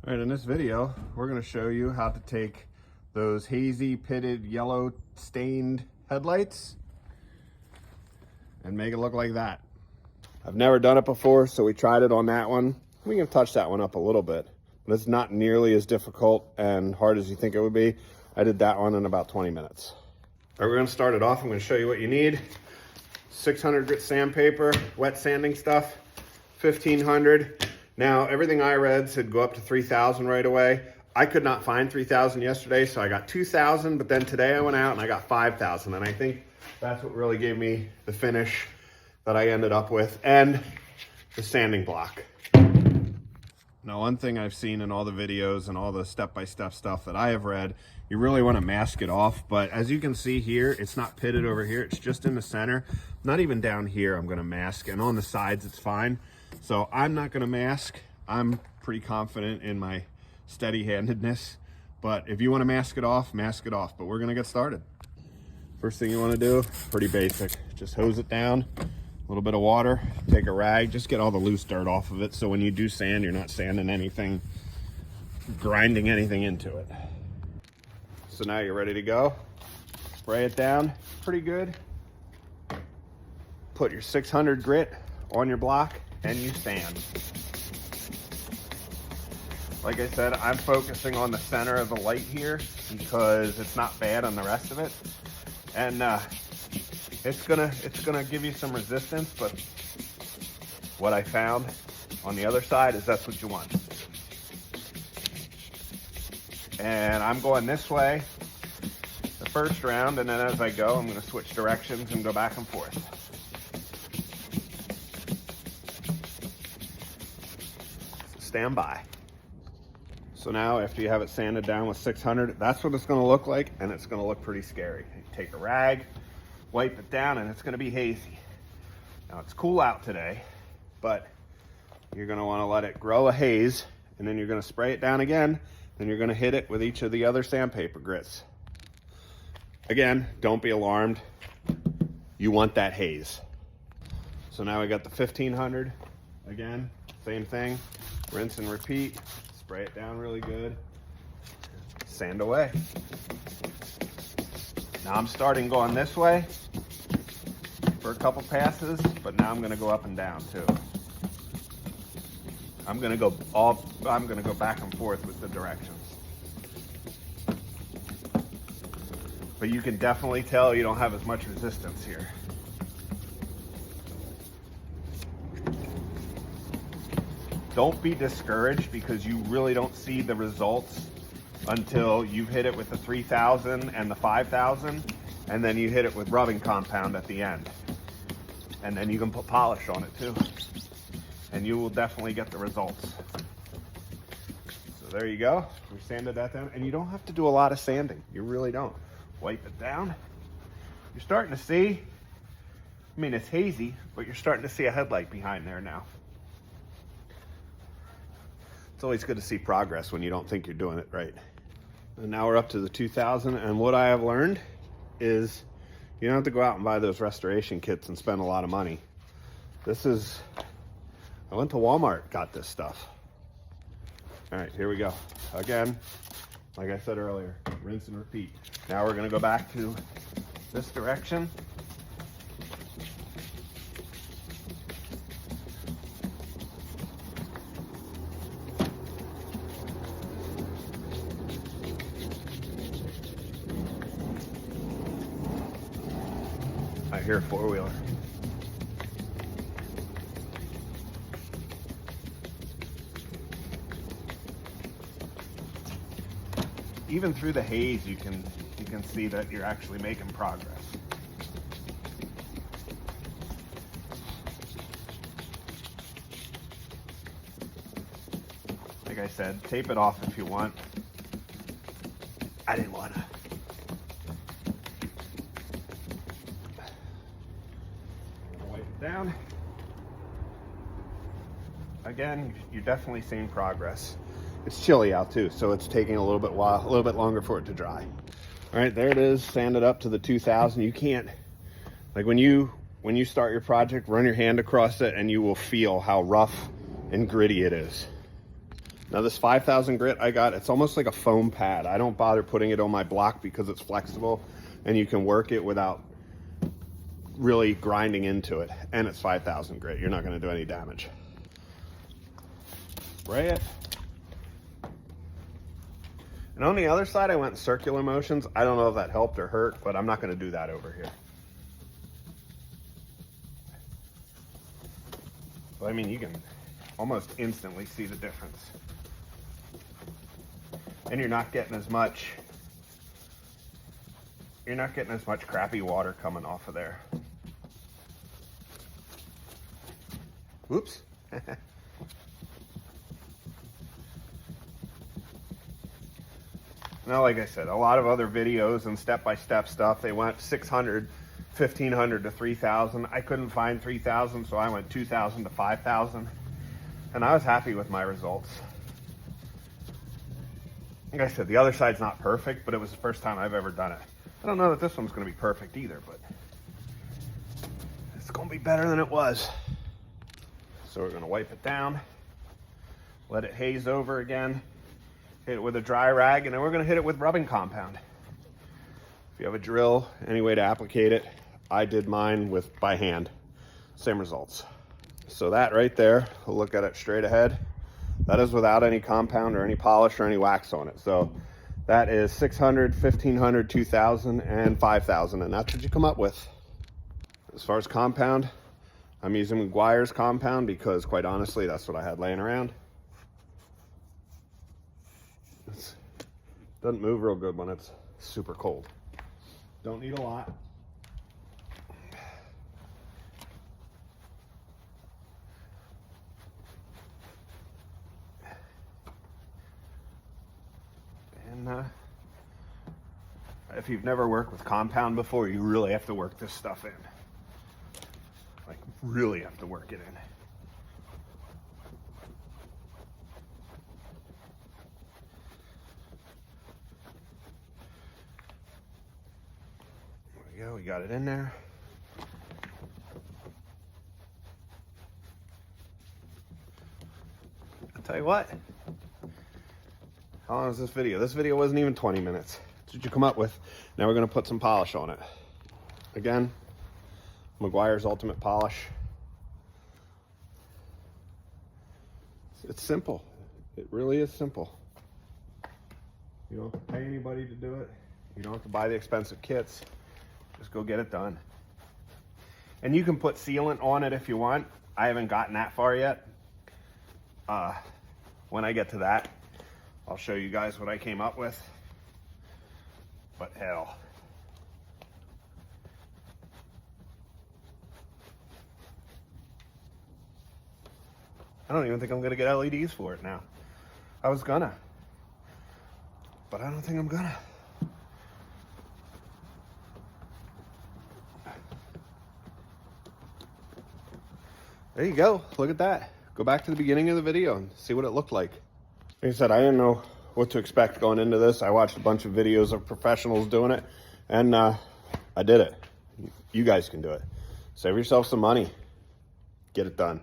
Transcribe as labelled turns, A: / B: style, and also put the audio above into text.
A: All right, in this video, we're going to show you how to take those hazy, pitted, yellow stained headlights and make it look like that. I've never done it before, so we tried it on that one. We can touch that one up a little bit, but it's not nearly as difficult and hard as you think it would be. I did that one in about 20 minutes. All right, we're going to start it off. I'm going to show you what you need. 600 grit sandpaper, wet sanding stuff, 1500. Now, everything I read said go up to 3,000 right away. I could not find 3,000 yesterday, so I got 2,000, but then today I went out and I got 5,000, and I think that's what really gave me the finish that I ended up with, and the sanding block. Now, one thing I've seen in all the videos and all the step-by-step stuff that I have read, you really want to mask it off, but as you can see here, it's not pitted over here, it's just in the center. Not even down here I'm going to mask, and on the sides it's fine. So I'm not going to mask. I'm pretty confident in my steady-handedness, but if you want to mask it off, but we're going to get started. First thing you want to do, pretty basic, just hose it down, a little bit of water, take a rag, just get all the loose dirt off of it, so when you do sand, you're not sanding anything, grinding anything into it. So now you're ready to go. Spray it down pretty good. Put your 600 grit on your block and you sand. Like I said, I'm focusing on the center of the light here because it's not bad on the rest of it, and it's gonna give you some resistance. But what I found on the other side is that's what you want. And I'm going this way the first round, and then as I go, I'm going to switch directions and go back and forth. Stand by. So now after you have it sanded down with 600, that's what it's going to look like, and it's going to look pretty scary. You take a rag, wipe it down, and it's going to be hazy. Now it's cool out today, but you're going to want to let it grow a haze, and then you're going to spray it down again, then you're going to hit it with each of the other sandpaper grits. Again, don't be alarmed. You want that haze. So now we got the 1500. Again, same thing. Rinse and repeat. Spray it down really good. Sand away. Now I'm starting going this way for a couple passes, but now I'm going to go up and down too. I'm going to go back and forth with the directions. But you can definitely tell you don't have as much resistance here. Don't be discouraged because you really don't see the results until you've hit it with the 3,000 and the 5,000, and then you hit it with rubbing compound at the end. And then you can put polish on it too. And you will definitely get the results. So there you go. We sanded that down, and you don't have to do a lot of sanding. You really don't. Wipe it down. You're starting to see, I mean, it's hazy, but you're starting to see a headlight behind there now. It's always good to see progress when you don't think you're doing it right. And now we're up to the 2,000, and what I have learned is you don't have to go out and buy those restoration kits and spend a lot of money. I went to Walmart, got this stuff. All right, here we go. Again, like I said earlier, rinse and repeat. Now we're gonna go back to this direction. I hear a four-wheeler. Even through the haze, you can see that you're actually making progress. Like I said, tape it off if you want. I didn't want to. Wipe it down. Again, you're definitely seeing progress. It's chilly out too, so it's taking a little bit longer for it to dry. All right, there it is, sanded up to the 2,000. You can't, like when you start your project, run your hand across it and you will feel how rough and gritty it is. Now this 5000 grit I got, it's almost like a foam pad. I don't bother putting it on my block because it's flexible and you can work it without really grinding into it. And it's 5000 grit. You're not going to do any damage. Spray it. And on the other side, I went in circular motions. I don't know if that helped or hurt, but I'm not going to do that over here. But I mean, you can almost instantly see the difference. And you're not getting as much crappy water coming off of there. Whoops. Now, like I said, a lot of other videos and step-by-step stuff, they went 600, 1500 to 3000. I couldn't find 3000, so I went 2000 to 5000. And I was happy with my results. Like I said, the other side's not perfect, but it was the first time I've ever done it. I don't know that this one's going to be perfect either, but it's going to be better than it was. So we're going to wipe it down, let it haze over again, hit it with a dry rag, and then we're going to hit it with rubbing compound. If you have a drill, any way to applicate it, I did mine by hand. Same results. So that right there, we'll look at it straight ahead. That is without any compound or any polish or any wax on it. So that is 600, 1500, 2000, and 5000, and that's what you come up with. As far as compound, I'm using Meguiar's compound because, quite honestly, that's what I had laying around. It doesn't move real good when it's super cold. Don't need a lot. And if you've never worked with compound before, you really have to work this stuff in. Like, really have to work it in. There we go, we got it in there. I'll tell you what. How long is this video? This video wasn't even 20 minutes. That's what you come up with. Now we're going to put some polish on it. Again, Meguiar's Ultimate Polish. It's simple. It really is simple. You don't have to pay anybody to do it. You don't have to buy the expensive kits. Just go get it done. And you can put sealant on it if you want. I haven't gotten that far yet. When I get to that, I'll show you guys what I came up with. But hell. I don't even think I'm gonna get LEDs for it now. I was gonna, but I don't think I'm gonna. There you go, look at that. Go back to the beginning of the video and see what it looked like. Like I said, I didn't know what to expect going into this. I watched a bunch of videos of professionals doing it, and I did it. You guys can do it. Save yourself some money. Get it done.